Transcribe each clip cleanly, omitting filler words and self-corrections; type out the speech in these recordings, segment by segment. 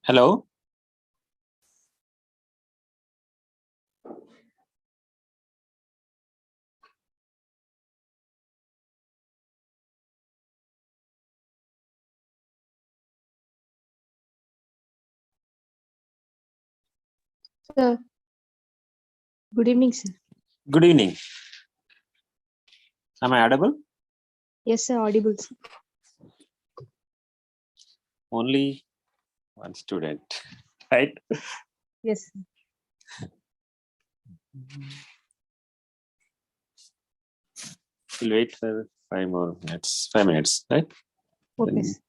Hello. Sir, good evening, sir. Good evening. Am I audible? Yes, sir, audible, sir. Only one student, right? Yes, sir. We'll wait for 5 more minutes. 5 minutes, right? Okay, Then- sir.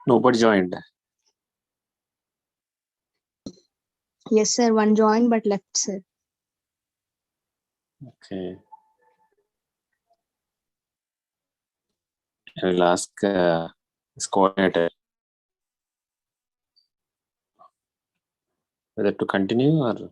Nobody joined. Yes, sir, one joined but left, sir. Okay. I will ask this coordinator whether to continue or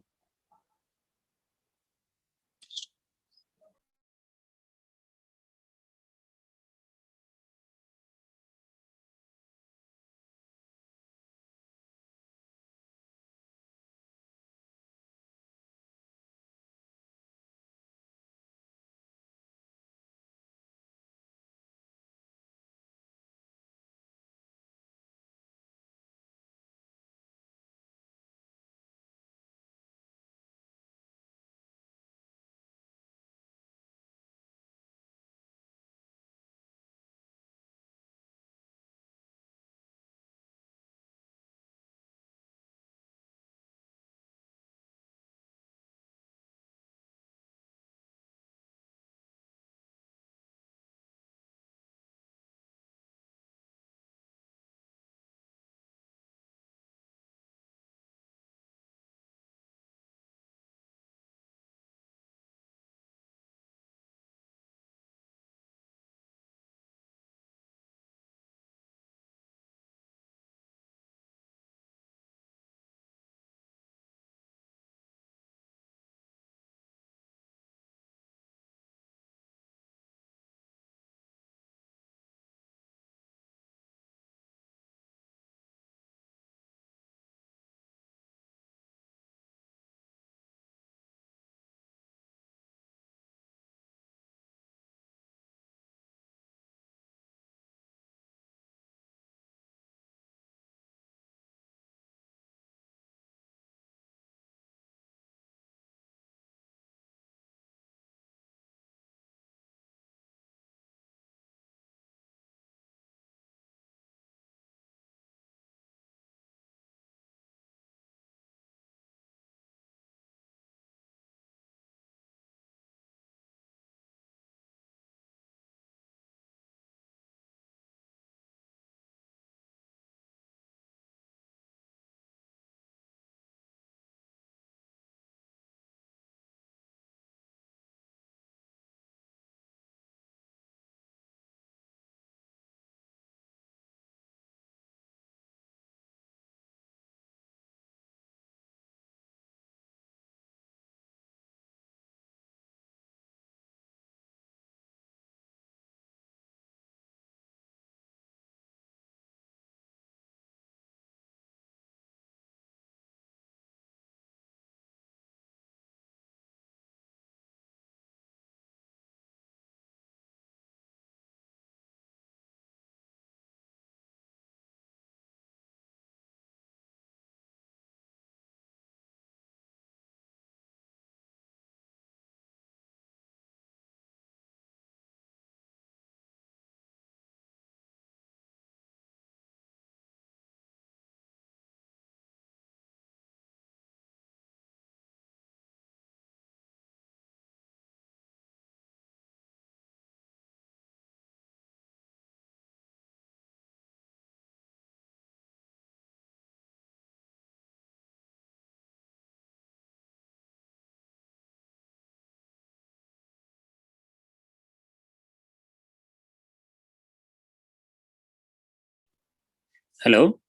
Hello.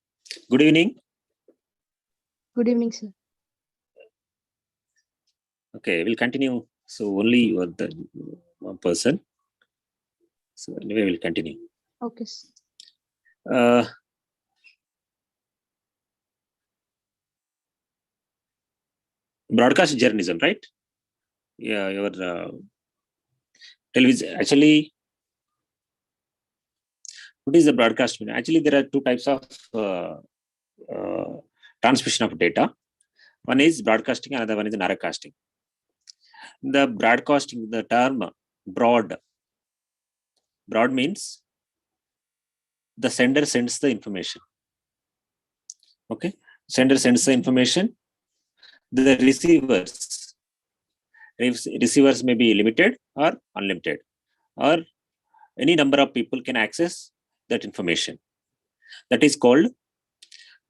Good evening. Good evening, sir. Okay, we'll continue. So only you are the one person. So anyway, we'll continue. Okay, sir. Broadcast journalism, right? Yeah, your television. Actually, what is the broadcast? Actually, there are two types of transmission of data. One is broadcasting, another one is narrowcasting. The broadcasting, the term broad means the sender sends the information. Okay, sender sends the information. The receivers may be limited or unlimited, or any number of people can access that information. That is called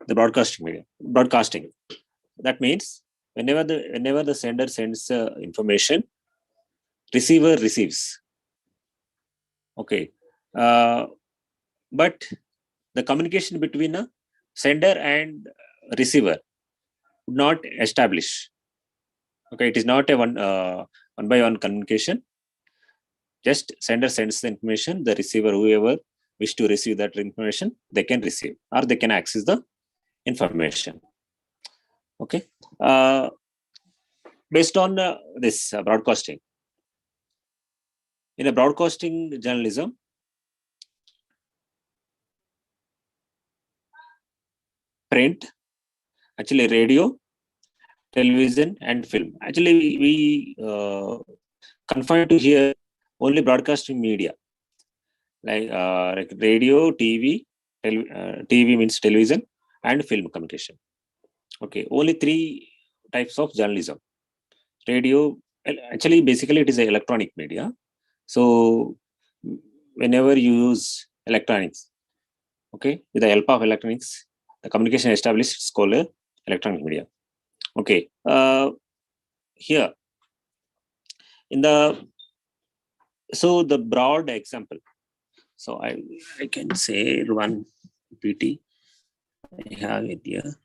the broadcasting. That means whenever the sender sends information, receiver receives. Okay, but the communication between a sender and receiver would not establish. Okay, it is not a one by one communication. Just sender sends the information, the receiver, whoever wish to receive that information, they can receive or they can access the information. Okay, based on this broadcasting. In a broadcasting journalism, print, actually radio, television, and film. Actually, we confine to here only broadcasting media, like radio, TV, TV means television, and film communication. Okay, only three types of journalism. Radio, actually, basically, it is an electronic media. So, whenever you use electronics, okay, with the help of electronics, the communication established is called electronic media. Okay, here in the the broad example. So I can say one PT. I have it here.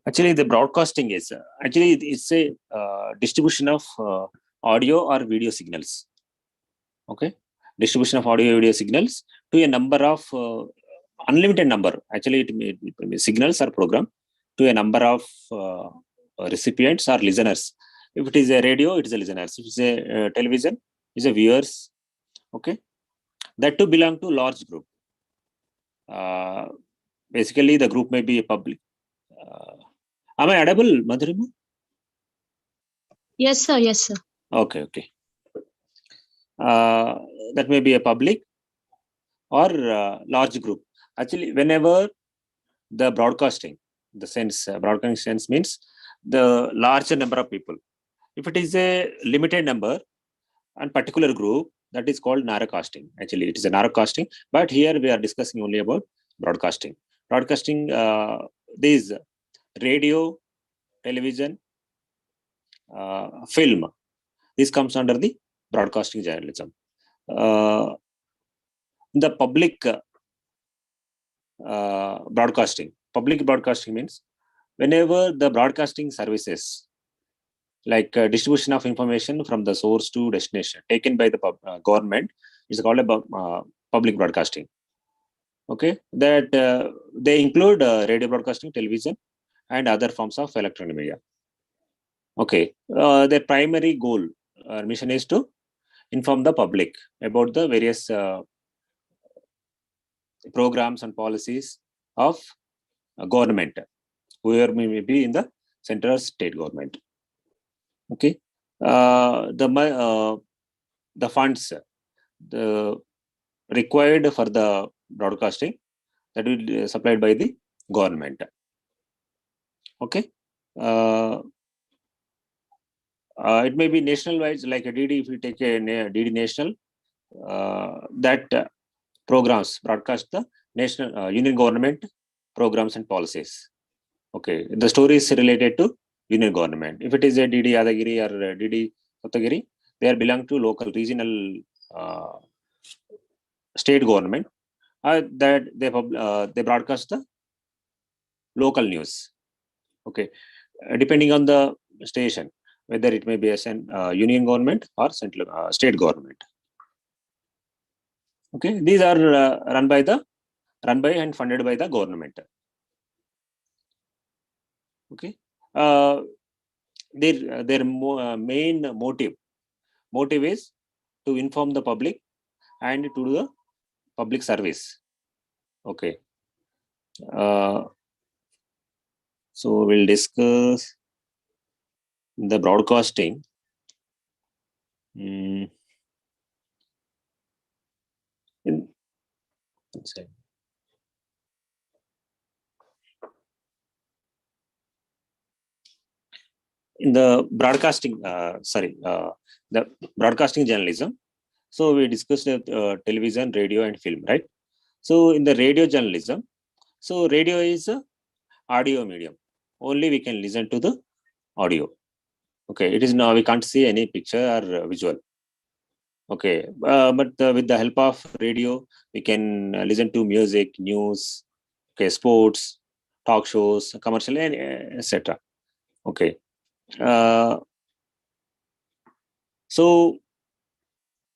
Actually, the broadcasting is actually it's a distribution of audio or video signals. Okay, distribution of audio video signals to a number of unlimited number. Actually, signals are programmed to a number of recipients or listeners. If it is a radio, it is a listeners. If it's a television, it's a viewers. Okay, that to belong to large group. Basically, the group may be a public. Am I audible, Madhurima? Yes, sir. Yes, sir. Okay, okay. That may be a public or large group. Actually, whenever the broadcasting, broadcasting sense means the larger number of people. If it is a limited number and particular group, that is called narrowcasting. Actually, it is a narrowcasting, but here we are discussing only about broadcasting. Broadcasting, these radio, television, film, this comes under the broadcasting journalism. The public broadcasting. Public broadcasting means whenever the broadcasting services like distribution of information from the source to destination taken by the government is called public broadcasting. Okay, that they include radio broadcasting, television, and other forms of electronic media. Okay, their primary goal or mission is to inform the public about the various programs and policies of government, whoever may be in the central state government. Okay, the funds, the required for the broadcasting, that will be supplied by the government. Okay. It may be national wise, like a DD. If you take a DD national, that programs broadcast the national union government programs and policies. Okay, the story is related to union government. If it is a DD Yadagiri or DD Kottagiri, they are belong to local regional state government. That they broadcast the local news. Okay, depending on the station, whether it may be a union government or central state government. Okay, these are run by and funded by the government. Okay, their main motive is to inform the public and to do the public service. Okay, so we'll discuss the broadcasting. In the broadcasting, the broadcasting journalism. So we discussed television, radio, and film, right? So in the radio journalism, so radio is a audio medium. Only we can listen to the audio. Okay, it is now we can't see any picture or visual. Okay, but with the help of radio, we can listen to music, news, okay, sports, talk shows, commercial, etc. Okay. So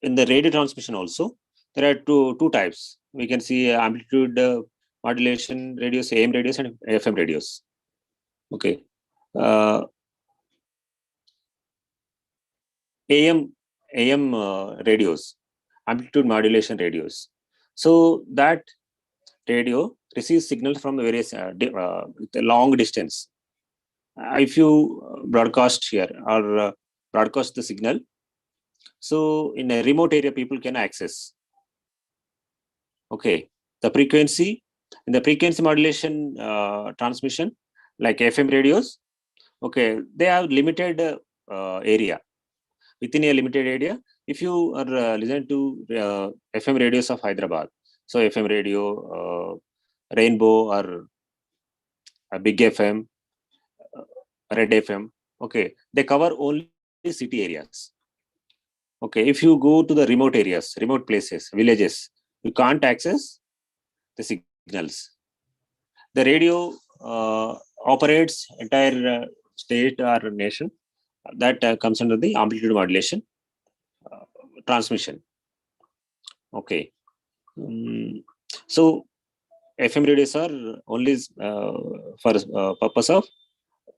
in the radio transmission also, there are two types. We can see amplitude modulation radios, AM radios, and FM radios. Okay. AM radios, amplitude modulation radios. So that radio receives signals from various long distance. If you broadcast here or broadcast the signal, so in a remote area, people can access. Okay, the frequency in the frequency modulation transmission, like FM radios. Okay, they have limited area. Within a limited area, if you are listening to FM radios of Hyderabad, so FM radio, Rainbow or Big FM, Red FM, okay, they cover only city areas. Okay, if you go to the remote areas, remote places, villages, you can't access the signals. The radio operates entire state or nation. That comes under the amplitude modulation transmission. Okay. So FM radios are only for purpose of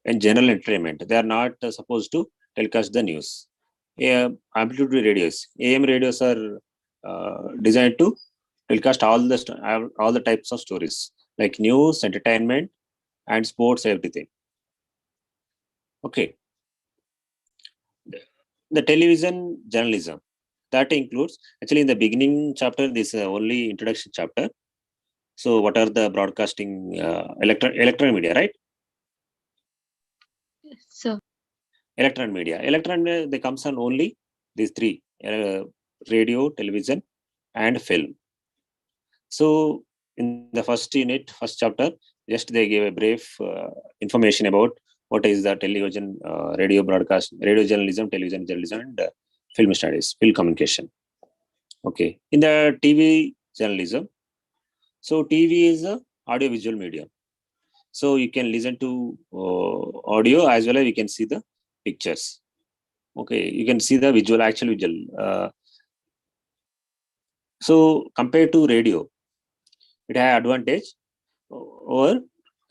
and general entertainment. They are not supposed to telecast the news. Amplitude radios, AM radios are designed to telecast all the types of stories like news, entertainment, and sports, everything. Okay. The television journalism, that includes, actually in the beginning chapter, this only introduction chapter. So what are the broadcasting electronic media, right? Sir. Electronic media, they comes on only these three: radio, television, and film. So in the first unit, first chapter, just they gave a brief information about what is the television, radio broadcast, radio journalism, television journalism, and film studies, film communication. Okay. In the TV journalism, so TV is a audio-visual medium. So you can listen to audio as well as you can see the pictures. Okay, you can see the actual visual. So compared to radio, it has advantage over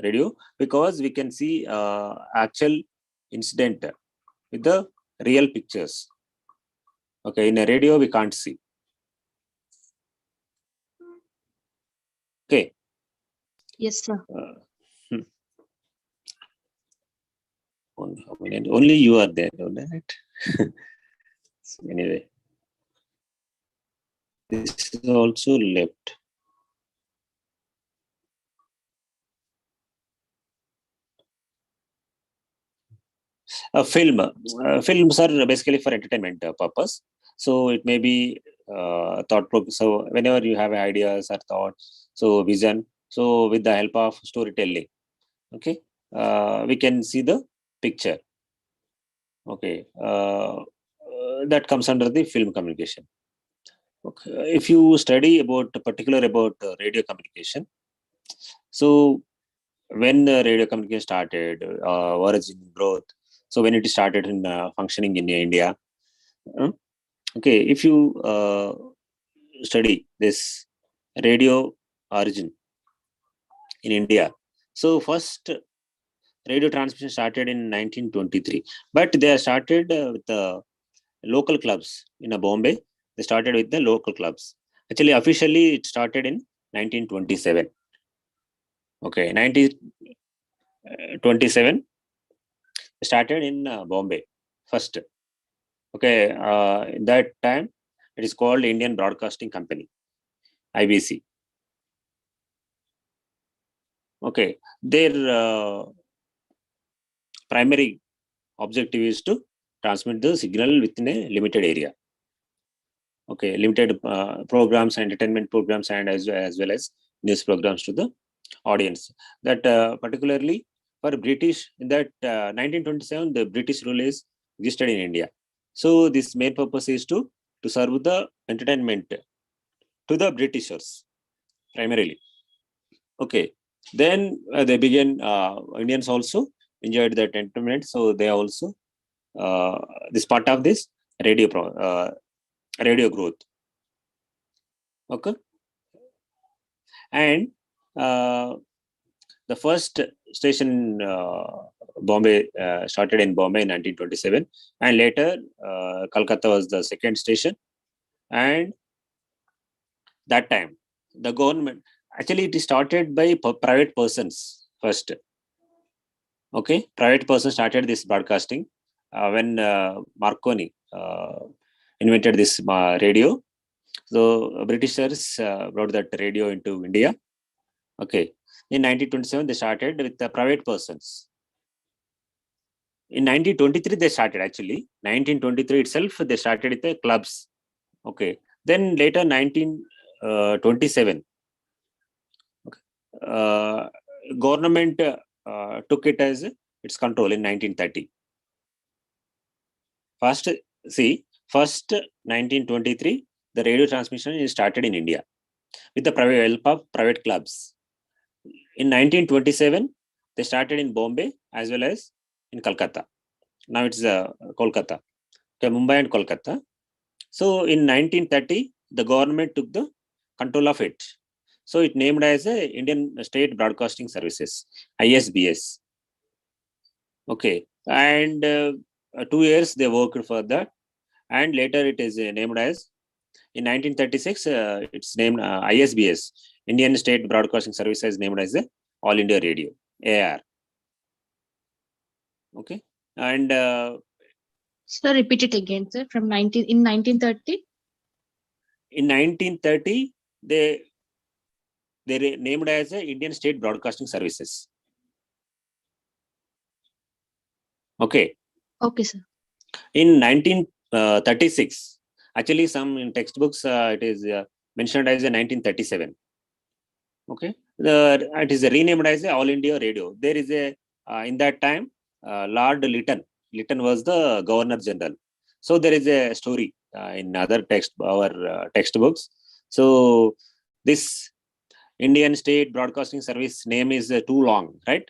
radio because we can see actual incident with the real pictures. Okay, in a radio we can't see. Okay. Yes, sir. Only you are there, right? So anyway, This is also left. Films are basically for entertainment purpose. So it may be so whenever you have ideas or thoughts, so vision, so with the help of storytelling, okay, we can see the picture. Okay, that comes under the film communication. Okay. If you study about particular about radio communication, so when the radio communication started, origin, growth, so when it started in functioning in India, okay, if you study this radio origin in India, so first radio transmission started in 1923, but they started with the local clubs in Bombay. They started with the local clubs. Actually, officially, it started in 1927. Okay, 1927 started in Bombay first. Okay, that time it is called Indian Broadcasting Company, IBC. Okay, their primary objective is to transmit the signal within a limited area. Okay, limited programs, entertainment programs, and as well as news programs to the audience. That particularly for British, in that 1927, the British rule is existed in India. So this main purpose is to serve the entertainment to the Britishers primarily. Okay, then they began. Indians also enjoyed that entertainment, so they also this part of this radio growth. Okay, and the first station Bombay started in Bombay in 1927, and later Calcutta was the second station. And that time, the government actually it started by private persons first. Okay, private person started this broadcasting when Marconi invented this radio. So Britishers brought that radio into India. Okay, in 1927 they started with the private persons. In 1923 they started actually. 1923 itself they started with the clubs. Okay, then later 1927, government took it as its control in 1930. First, 1923 the radio transmission is started in India with the private help of private clubs. In 1927 they started in Bombay as well as in Calcutta. Now it's Kolkata. Okay, Mumbai and Kolkata. So in 1930 the government took the control of it. So it named as Indian State Broadcasting Services, ISBS. Okay, and 2 years they worked for that, and later it is named as in 1936 it's named ISBS, Indian State Broadcasting Service, is named as the All India Radio, AR. Okay, and So repeat it again, sir. From 1930. In 1930 they named as Indian State Broadcasting Services. Okay. Okay, sir. In 1936, actually some in textbooks it is mentioned as a 1937. Okay, it is renamed as All India Radio. There is a in that time Lord Lytton. Lytton was the Governor General. So there is a story in other textbooks. So this Indian State Broadcasting Service name is too long, right?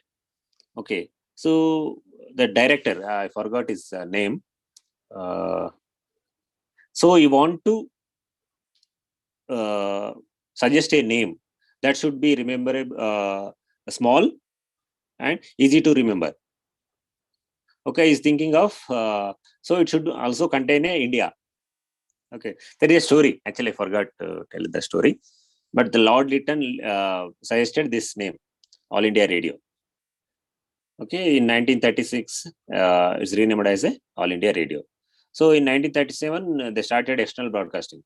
Okay, so the director, I forgot his name. So you want to suggest a name that should be rememberable, small and easy to remember. Okay, he's thinking of so it should also contain a India. Okay, there is a story. Actually, I forgot to tell the story, but the Lord Lytton suggested this name, All India Radio. Okay, in 1936, it's renamed as a All India Radio. So in 1937, they started external broadcasting.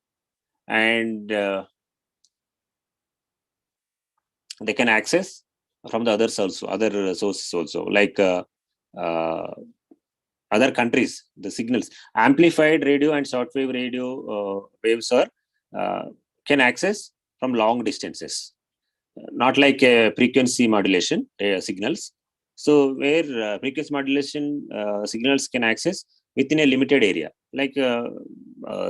and they can access from the other sources also, like other countries. The signals, amplified radio and shortwave radio waves are can access from long distances, not like frequency modulation signals. So where frequency modulation signals can access within a limited area, like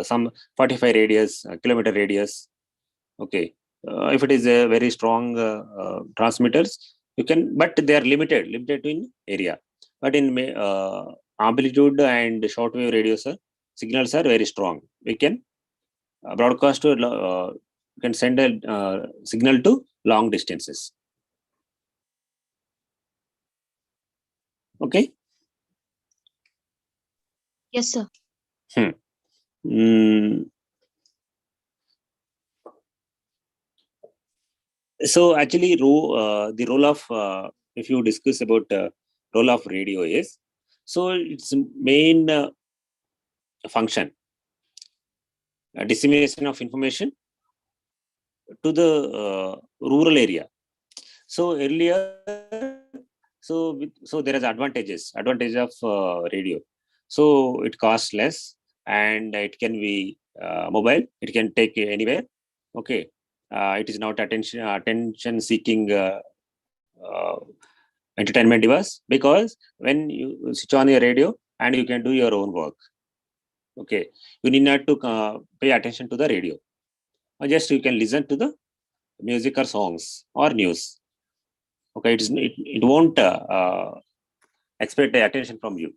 some 45 radius, kilometer radius. Okay, if it is a very strong transmitters, you can, but they are limited to in area. But in amplitude and shortwave radio signals are very strong. We can broadcast to can send a signal to long distances. Okay. Yes, sir. So actually, the role of if you discuss about role of radio is, so its main function, dissemination of information to the rural area. So earlier, so there is advantage of radio. So it costs less and it can be mobile. It can take anywhere. Okay, it is not attention seeking entertainment device, because when you switch on your radio and you can do your own work. Okay, you need not to pay attention to the radio, or just you can listen to the music or songs or news. Okay, it won't expect the attention from you.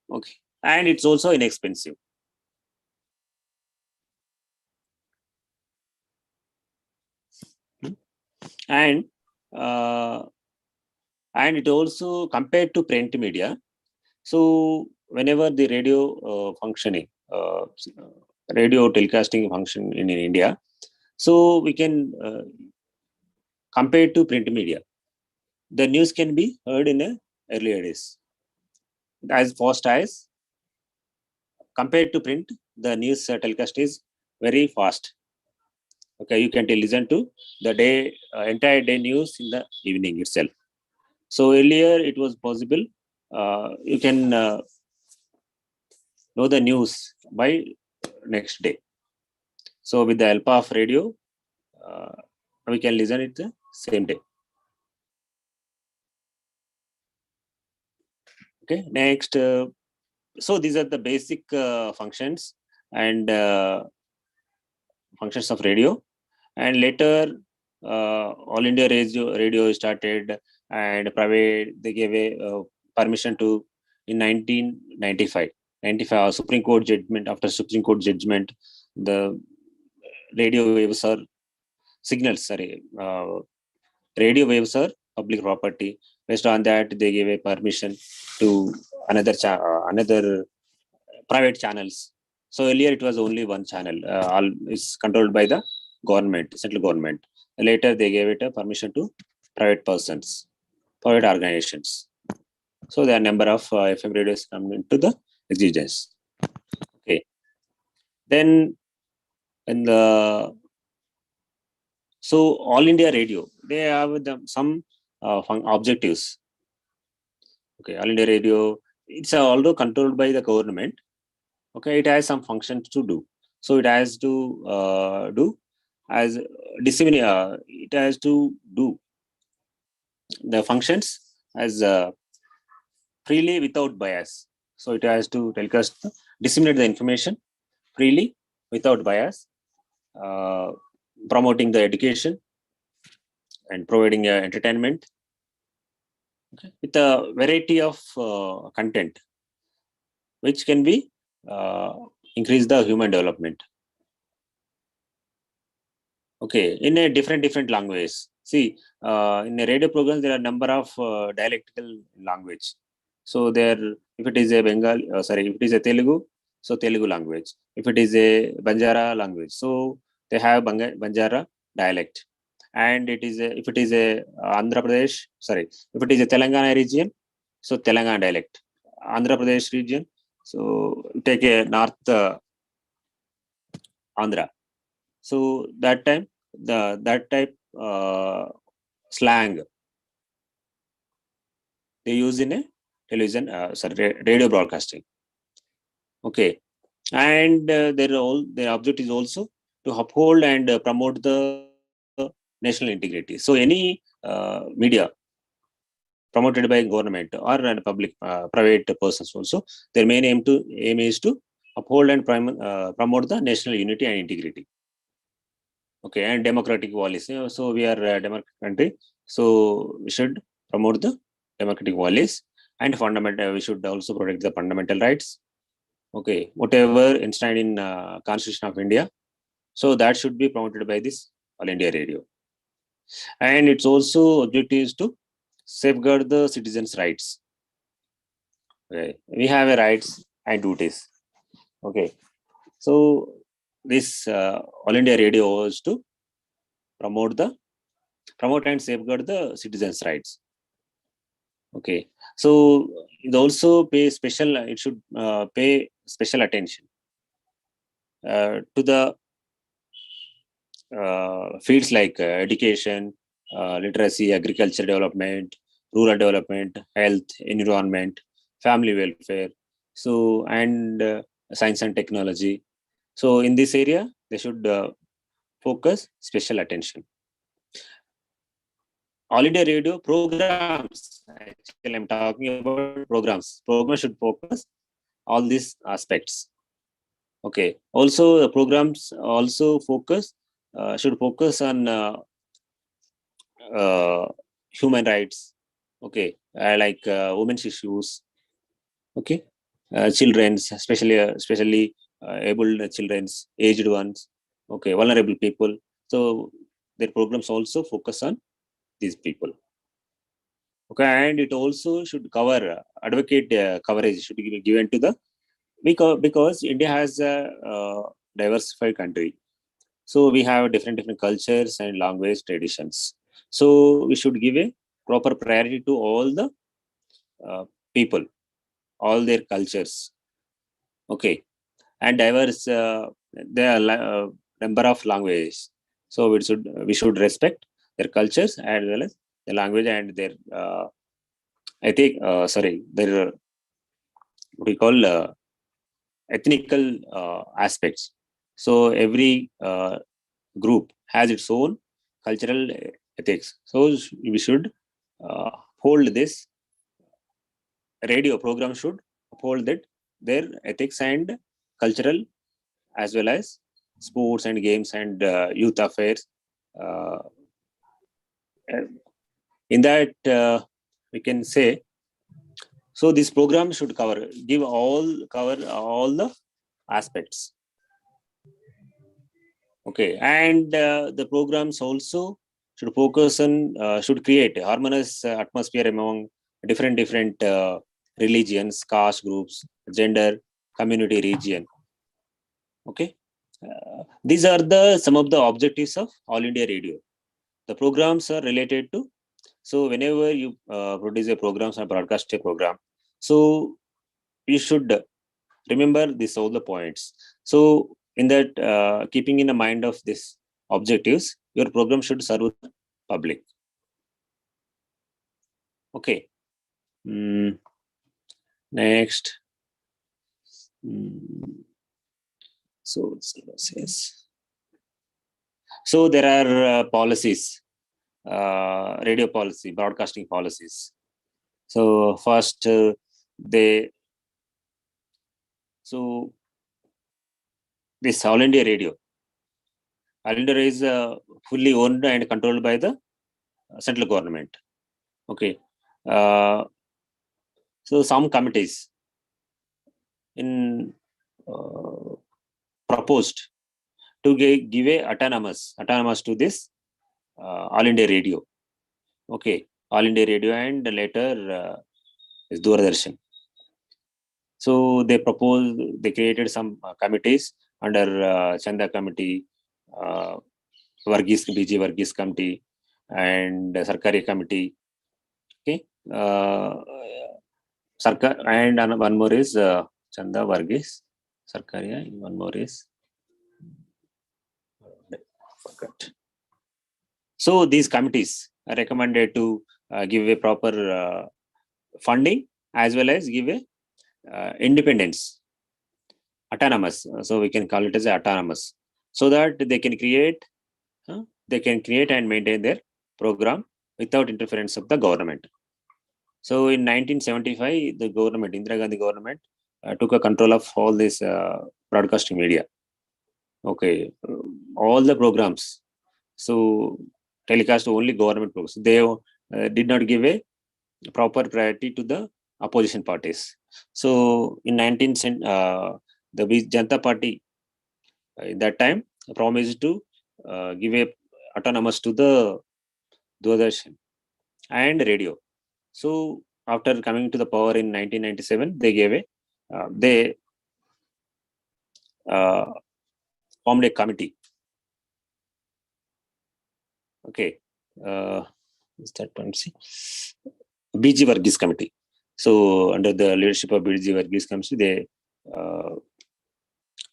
Okay, and it's also inexpensive. And it also compared to print media. So whenever the radio functioning, radio telecasting function in India, so we can compare to print media. The news can be heard in a earlier days as fast as compared to print. The news telecast is very fast. Okay, you can listen to the day entire day news in the evening itself. So earlier it was possible you can know the news by next day. So with the help of radio, we can listen it the same day. Okay, next. So these are the basic functions and functions of radio. And later, All India Radio started, and private they gave a permission to in 1995. 95 Supreme Court judgment. After Supreme Court judgment, the radio waves are signals. Sorry, radio waves are public property. Based on that, they gave a permission to another private channels. So earlier it was only one channel. All is controlled by the government, central government. Later they gave it a permission to private persons, private organizations. So there are number of FM radios come into the existence. Okay. Then in the so All India Radio, they have some objectives. Okay, All India Radio, it's although controlled by the government. Okay, it has some functions to do. So it has to do as disseminate. It has to do the functions as freely without bias. So it has to telecast, disseminate the information freely without bias, promoting the education and providing entertainment, okay, with a variety of content, which can be increase the human development. Okay, in a different language. See, in a radio program, there are number of dialectical language. So there, if it is a if it is a Telugu, so Telugu language. If it is a Banjara language, so they have Banjara dialect. And if it is a Andhra Pradesh, if it is a Telangana region, so Telangana dialect. Andhra Pradesh region, so take a north Andhra. So that time that type slang they use in a television, radio broadcasting. Okay, and their object is also to uphold and promote the national integrity. So any media promoted by government or public private persons also, their main aim is to uphold and promote the national unity and integrity. Okay, and democratic values. So we are a democratic country, so we should promote the democratic values and fundamental. We should also protect the fundamental rights. Okay, whatever enshrined in Constitution of India, so that should be promoted by this All India Radio. And its also objective is to safeguard the citizens' rights. Okay, we have a rights and duties. Okay, so this All India Radio was to promote and safeguard the citizens' rights. Okay, so it also pay special. It should pay special attention to the fields like education, literacy, agriculture development, rural development, health, environment, family welfare. So and science and technology. So in this area, they should focus special attention. All India Radio programs. Actually, I'm talking about programs. Programs should focus all these aspects. Okay. Also, the programs also should focus on human rights. Okay, like women's issues. Okay, children's, especially able children's, aged ones. Okay, vulnerable people. So their programs also focus on these people. Okay, and it also should cover advocate coverage should be given to the because India has a diversified country. So we have different cultures and language traditions. So we should give a proper priority to all the people, all their cultures. Okay, and diverse there are number of languages. So we should respect their cultures as well as the language and their their what we call ethnical aspects. So every group has its own cultural ethics. So we should hold this radio program should uphold that their ethics and cultural as well as sports and games and youth affairs. Uh, in that we can say, so this program should cover all the aspects. Okay, and the programs also should focus on should create a harmonious atmosphere among different religions, caste groups, gender, community, region. Okay, these are some of the objectives of All India Radio. The programs are related to. So whenever you produce a program or broadcast a program, so you should remember this all the points. So in that keeping in the mind of this objectives, your program should serve the public. Okay. Next. So yes. So there are policies, radio policy, broadcasting policies. So first this All India Radio. All India is fully owned and controlled by the central government. Okay. So some committees in proposed to give a autonomous to this All India Radio. Okay, All India Radio and later is Doordarshan. So they created some committees under Chanda Committee, BG Varghese Committee, and Sarkari Committee. Okay, Sarkar, and one more is Chanda Varghese Sarkaria. One more is Correct. So these committees are recommended to give a proper funding as well as give a independence, autonomous. So we can call it as autonomous, so that they can create and maintain their program without interference of the government. So in 1975, the government, Indira Gandhi government, took a control of all this broadcasting media. Okay, all the programs. So telecast only government programs. They did not give a proper priority to the opposition parties. So in the Janata Party in that time promised to give a autonomous to the Doordarshan and radio. So after coming to the power in 1997, they gave a they formed a committee. Okay, is that one? See, BG Varghese committee. So under the leadership of BG Varghese committee, the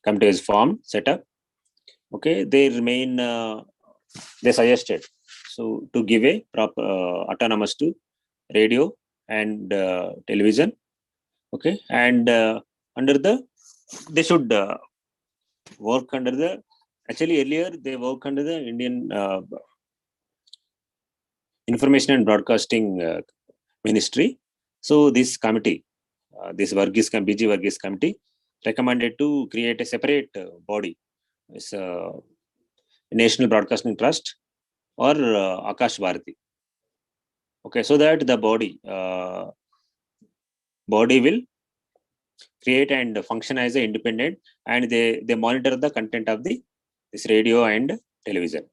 committee is formed, set up. Okay, they remain. They suggested so to give a proper autonomous to radio and television. Okay, and under the they should work under the. Actually, earlier they work under the Indian Information and Broadcasting Ministry. So this committee, this BG Varghese committee, recommended to create a separate body, it's National Broadcasting Trust or Akash Bharati. Okay, so that the body will create and function as an independent, and they monitor the content of this radio and television.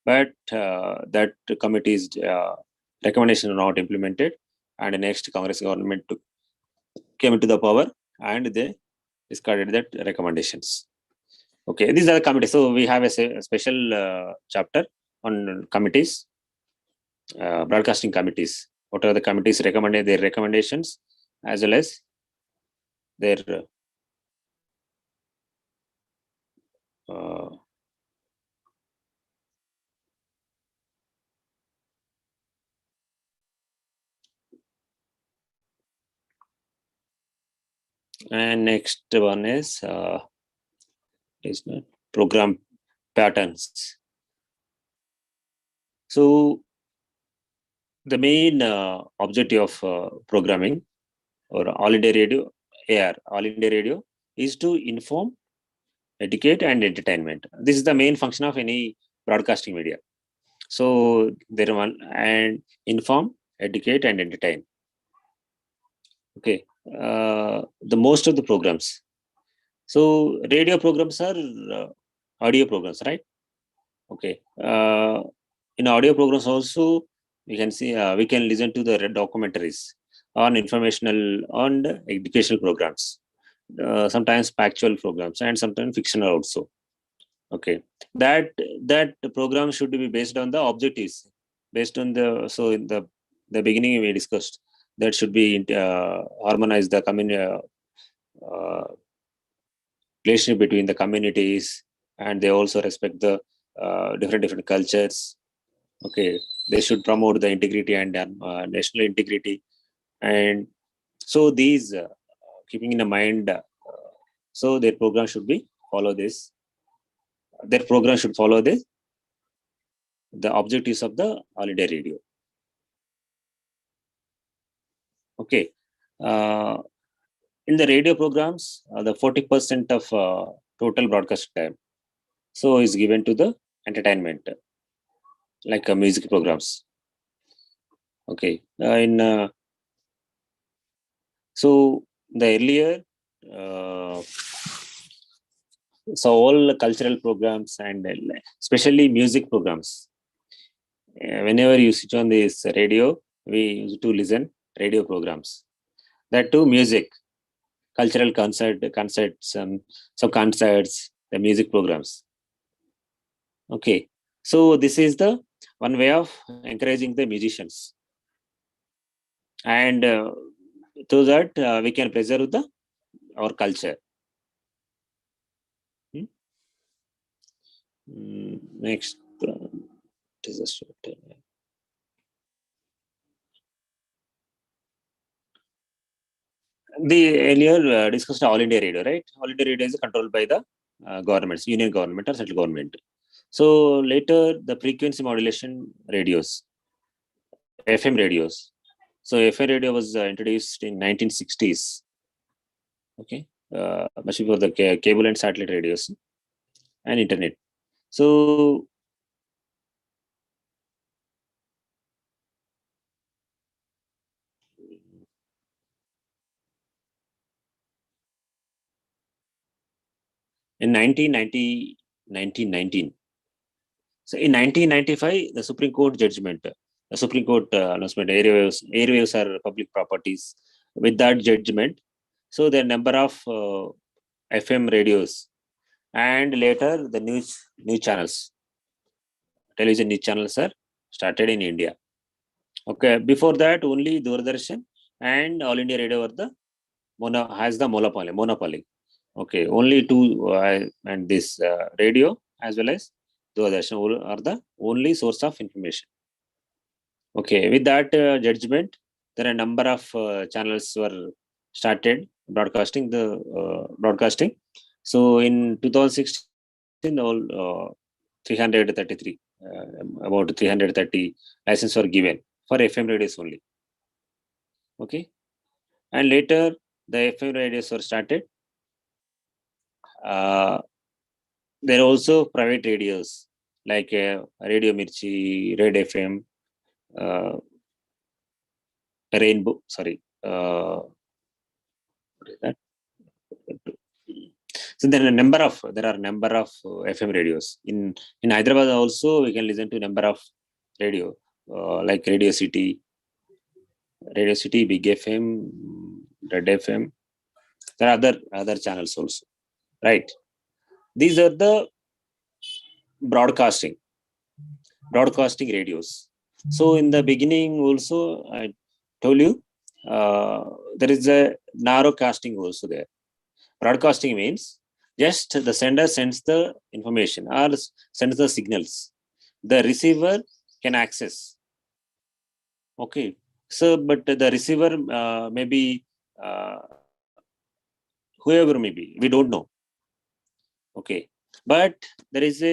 But that committee's recommendation are not implemented, and the next Congress government came into the power and they discarded that recommendations. Okay, these are the committees. So we have a special chapter on committees, broadcasting committees. What are the committees recommended? Their recommendations as well as their and next one is program patterns. So the main objective of programming or All India Radio, AR, All India Radio, is to inform, educate, and entertainment. This is the main function of any broadcasting media. So there one and inform, educate, and entertain. Okay, the most of the programs. So radio programs are audio programs, right? Okay. In audio programs also, we can see we can listen to the documentaries on informational and educational programs, sometimes factual programs, and sometimes fictional also. Okay, that program should be based on the objectives, based on the in the beginning we discussed that should be harmonize the relationship between the communities, and they also respect the different cultures. Okay, they should promote the integrity and national integrity, and so these keeping in mind, so their program should be follow this. Their program should follow the objectives of the All India Radio. Okay, in the radio programs, the 40% of total broadcast time so is given to the entertainment, like music programs. Okay, so the earlier so all cultural programs and especially music programs, whenever you switch on this radio, we used to listen radio programs. That too, music, cultural concerts, some concerts, the music programs. Okay, so this is the one way of encouraging the musicians, and through that we can preserve our culture. Next, it is a short. The earlier discussed all India radio, right? All India radio is controlled by the governments, union government or central government. So later the frequency modulation radios, FM radios. So FM radio was introduced in 1960s. Okay, much before the cable and satellite radios and internet. So in 1919. So in 1995, the Supreme Court judgment, the Supreme Court announcement, airwaves are public properties. With that judgment, so the number of FM radios and later the news channels, television news channels are started in India. Okay, before that only Doordarshan and All India Radio were the has the monopoly. Okay, only two and this radio as well as Doordarshan are the only source of information. Okay, with that judgment, there are a number of channels were started broadcasting. So in 2016, all 333 about 330 licenses were given for FM radios only. Okay, and later the FM radios were started. There are also private radios like Radio Mirchi, Red FM, Rainbow. Sorry, what is that? So there are a number of FM radios in Hyderabad. Also, we can listen to number of radio like Radio City, Big FM, Red FM. There are other channels also, right? These are the broadcasting radios. So in the beginning also I told you there is a narrow casting also there. Broadcasting means just the sender sends the information or sends the signals. The receiver can access. Okay. So, but the receiver maybe whoever may be, we don't know. Okay. But there is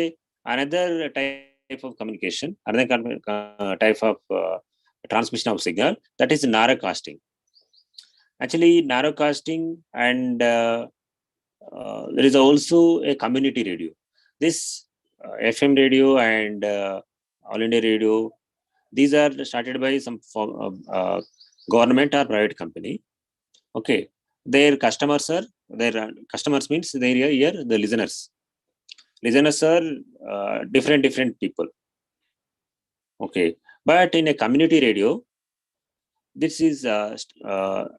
another type of communication, another type of transmission of signal, that is narrowcasting. Actually, narrowcasting and there is also a community radio. This FM radio and All India Radio, these are started by some government or private company. Okay, their customers means they here the listeners. Listeners are different people. Okay, but in a community radio, this is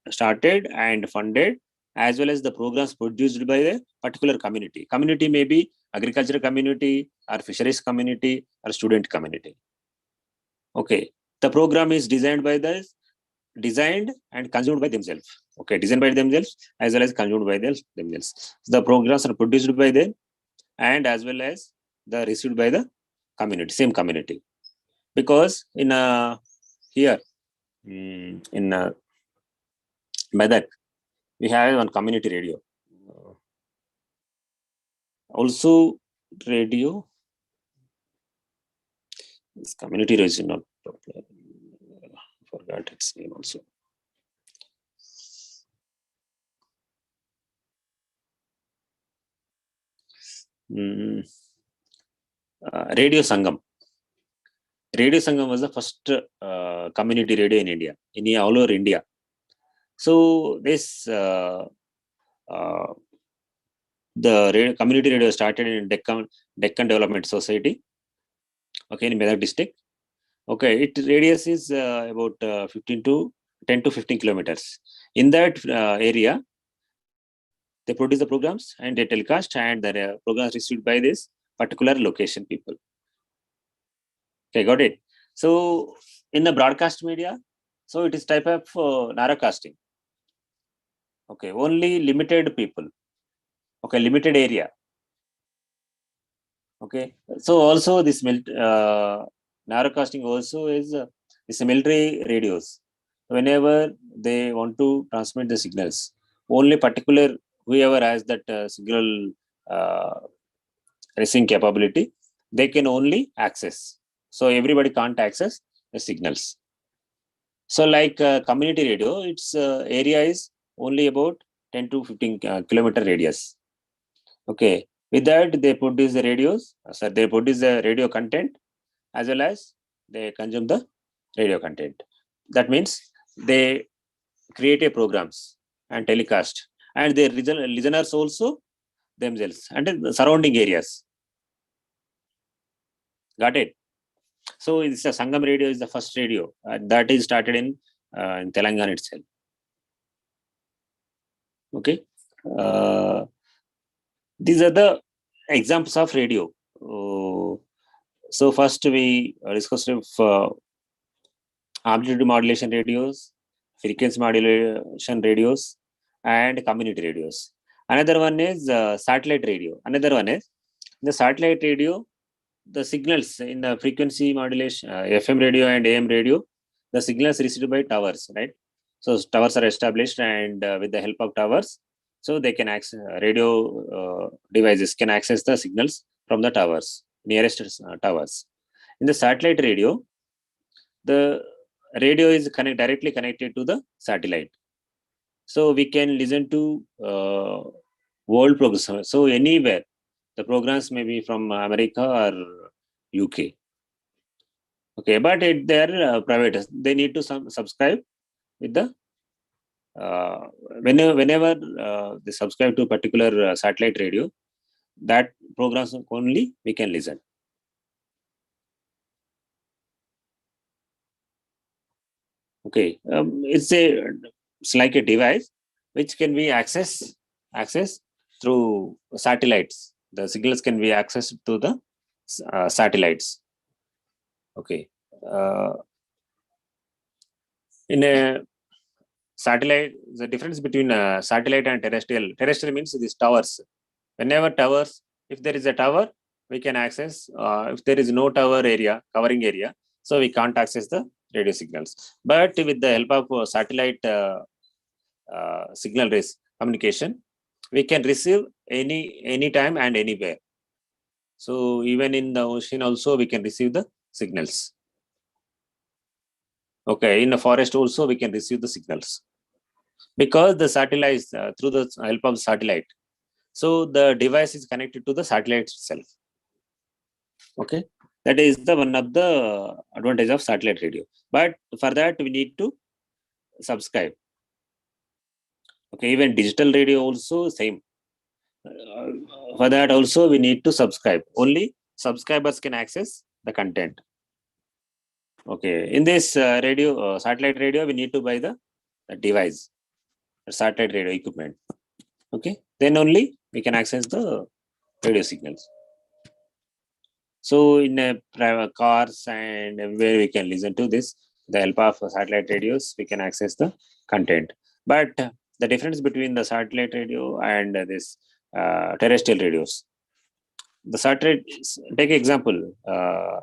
started and funded as well as the programs produced by the particular community. Community may be agricultural community or fisheries community or student community. Okay, the program is designed and consumed by themselves. Okay, designed by themselves as well as consumed by themselves. The programs are produced by them and as well as the received by the community, same community. Because in here in Medak, we have one community radio. Also, radio. This community radio is not popular. Forgot its name also. Radio Sangam. Radio Sangam was the first community radio in India, all over India. So this the community radio started in Deccan Development Society. Okay, in Medak district. Okay, its radius is about 10 to 15 kilometers. In that area, they produce the programs and they telecast, and the programs received by this particular location people. Okay, got it. So in the broadcast media, so it is type of narrowcasting. Okay, only limited people. Okay, limited area. Okay, so also this narrowcasting also is military radios. Whenever they want to transmit the signals, only particular whoever has that signal uh, receiving capability, they can only access. So everybody can't access the signals. So like community radio, its area is only about 10 to 15 kilometer radius. Okay, with that they produce the radios. So they produce the radio content as well as they consume the radio content. That means they create a programs and telecast, and their listeners also themselves and the surrounding areas. Got it? So it's a Sangam radio is the first radio that is started in Telangana itself. Okay, uh, these are the examples of radio. So first we discussed amplitude modulation radios, frequency modulation radios, and community radios. Another one is satellite radio. Another one is the satellite radio. The signals in the frequency modulation, FM radio and AM radio, the signals received by towers, right? So towers are established, and with the help of towers, so they can access radio devices can access the signals from the towers, nearest towers. In the satellite radio, the radio is directly connected to the satellite, so we can listen to world programs. So anywhere, the programs may be from America or UK. Okay, but they're private. They need to subscribe with the whenever they subscribe to a particular satellite radio, that programs only we can listen. Okay, it's like a device which can be accessed through satellites. The signals can be accessed to the satellites. Okay, in a satellite, the difference between satellite and terrestrial. Terrestrial means these towers. Whenever towers, if there is a tower, we can access. If there is no tower area, covering area, so we can't access the radio signals. But with the help of satellite signal race communication, we can receive any time and anywhere. So even in the ocean also, we can receive the signals. Okay, in the forest also, we can receive the signals because the satellite through the help of satellite. So the device is connected to the satellite itself. Okay, that is the one of the advantage of satellite radio. But for that we need to subscribe. Okay, even digital radio also same. For that also we need to subscribe. Only subscribers can access the content. Okay, in this radio satellite radio, we need to buy the device, the satellite radio equipment. Okay, then only we can access the radio signals. So in private cars and everywhere we can listen to this. The help of satellite radios, we can access the content. But the difference between the satellite radio and this terrestrial radios. The satellite, take example, the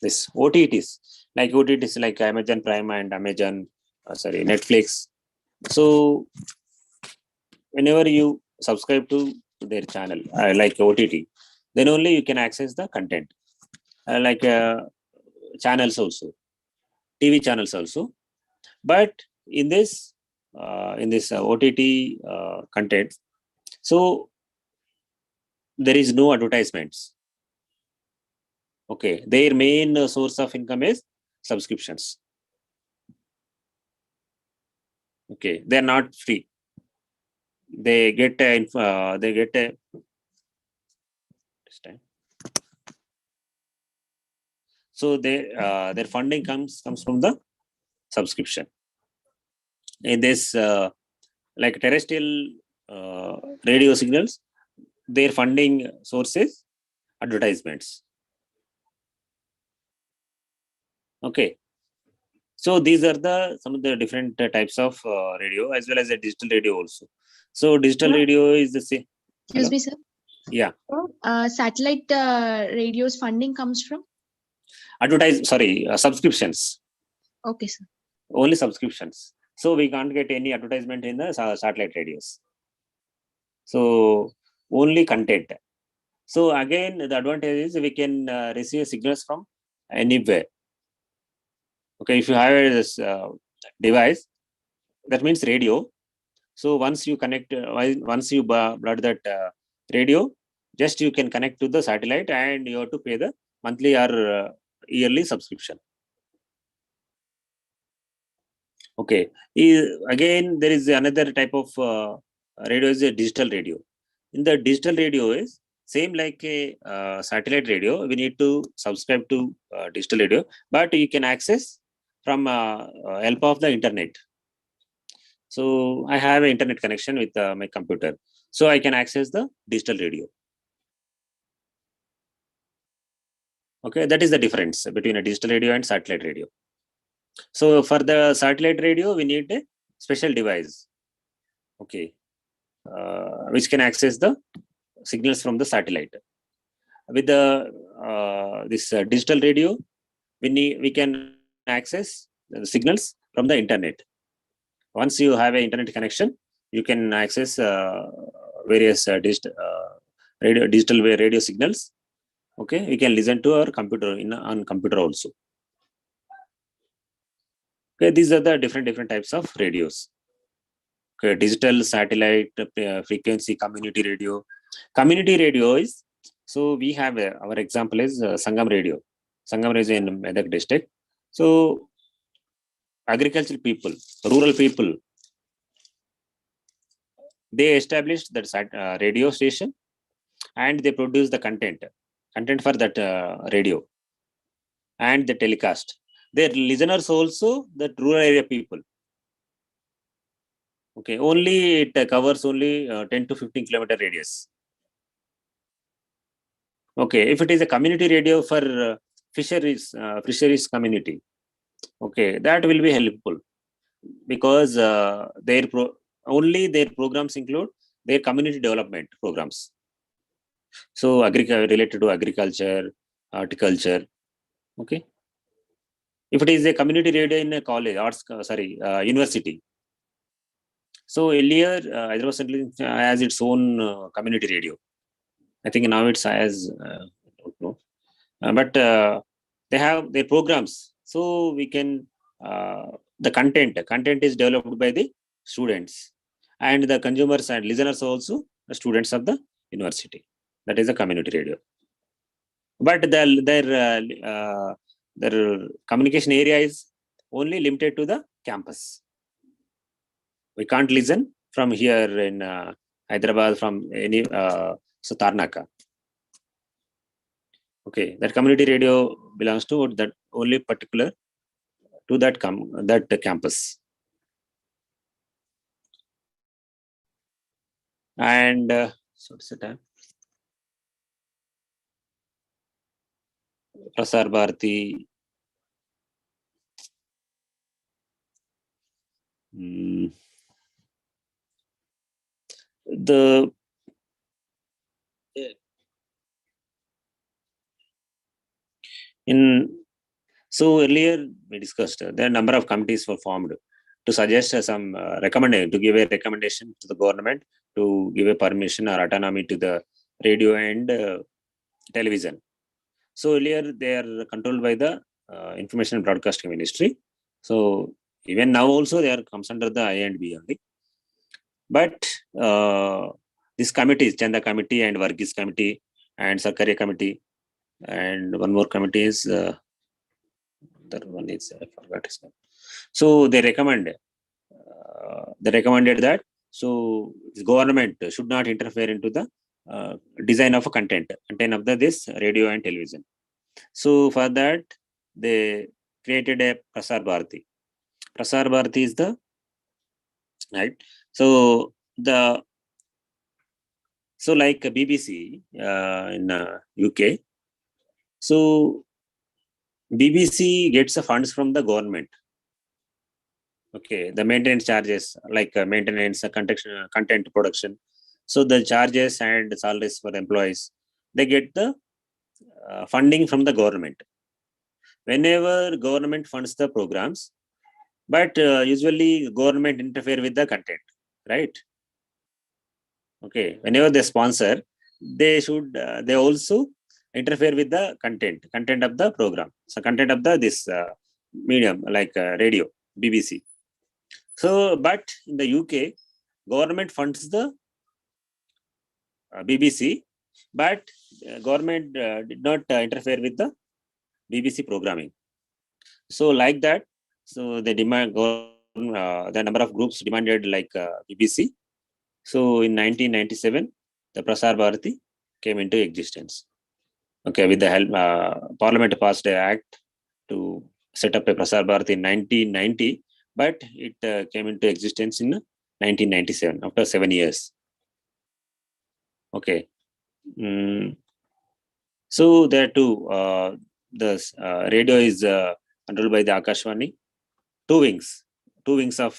this OTTs like Amazon Prime and Netflix. So whenever you subscribe to their channel, like OTT, then only you can access the content, like channels also, TV channels also. But in this OTT content, so there is no advertisements. Okay, their main source of income is subscriptions. Okay, they are not free. They get a this time. So their funding comes from the subscription. In this like terrestrial radio signals, their funding sources advertisements. Okay, so these are some of the different types of radio as well as a digital radio also. So digital radio is the same. Excuse me, sir. Yeah. Satellite radios funding comes from? Subscriptions. Okay, sir. Only subscriptions. So we can't get any advertisement in the satellite radios. So only content. So again, the advantage is we can receive signals from anywhere. Okay, if you have this device, that means radio. So once you connect, once you blood that radio, just you can connect to the satellite and you have to pay the monthly or yearly subscription. Okay. Again, there is another type of radio is a digital radio. In the digital radio is same like a satellite radio. We need to subscribe to digital radio, but you can access from help of the internet. So I have an internet connection with my computer, so I can access the digital radio. Okay, that is the difference between a digital radio and satellite radio. So for the satellite radio, we need a special device. Okay, which can access the signals from the satellite. With the digital radio, we can access the signals from the internet. Once you have an internet connection, you can access various digital radio signals. Okay, you can listen to our computer on computer also. Okay, these are the different types of radios. Okay, digital, satellite, frequency, community radio. Community radio is, so we have our example is Sangam radio. Sangam radio in Medak district. So agricultural people, rural people, they established that radio station and they produce the content for that radio and the telecast. Their listeners also the rural area people. Okay, only it covers only 10 to 15 kilometer radius. Okay, if it is a community radio for fisheries community, okay, that will be helpful because only their programs include their community development programs. So related to agriculture, horticulture. Okay, if it is a community radio in a college, university. So earlier, Hyderabad Central has its own community radio. I think now it's as I don't know, but they have their programs. So we can the content is developed by the students, and the consumers and listeners also the students of the university. That is a community radio. But their communication area is only limited to the campus. We can't listen from here in Hyderabad from any Tarnaka. Okay, that community radio belongs to that only particular to that campus. And so what's the time? Prasar Bharati. So earlier we discussed there are a number of committees were formed to suggest some to give a recommendation to the government to give a permission or autonomy to the radio and television. So earlier they are controlled by the Information and Broadcasting Ministry. So even now also they are comes under the I&B only. But this committees, Chanda Committee and Varghese Committee and Sarkaria Committee, and one more committee is that one is I forgot his name. So they recommended that so the government should not interfere into the design of a content of this radio and television. So for that they created a Prasar Bharati. Prasar Bharati is the right. So like BBC in UK. So BBC gets the funds from the government. Okay, the maintenance charges like maintenance, content production. So the charges and salaries for the employees, they get the funding from the government. Whenever government funds the programs, but usually government interfere with the content, right? Okay, whenever they sponsor, they should they also interfere with the content of the program. So content of the this medium like radio, BBC. So, but in the UK, government funds the BBC, but government did not interfere with the BBC programming. So, like that, so they demand the number of groups demanded like BBC. So, in 1997, the Prasar Bharati came into existence. Okay, with the help, Parliament passed an act to set up a Prasar Bharati in 1990, but it came into existence in 1997 after 7 years. Okay. So there too, the radio is controlled by the Akashvani. Two wings of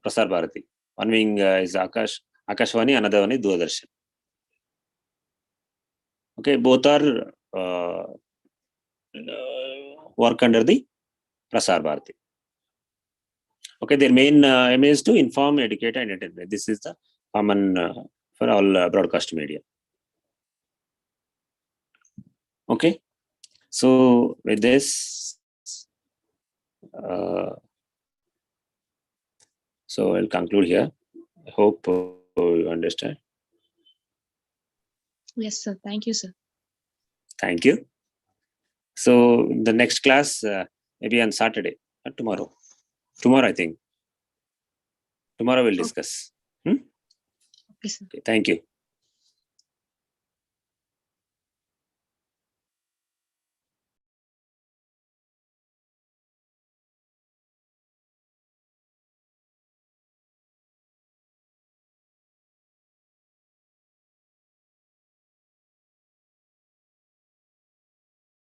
Prasar Bharati. One wing is Akashvani, another one is Doordarshan. Okay, both are work under the Prasar Bharati. Okay, their main aim is to inform, educate, and entertain. This is the common for all broadcast media. Okay, so with this, so I'll conclude here. I hope you understand. Yes, sir. Thank you, sir. Thank you. So the next class maybe on Saturday, not tomorrow. Tomorrow, I think. Tomorrow we'll discuss. Okay, sir. Okay, thank you.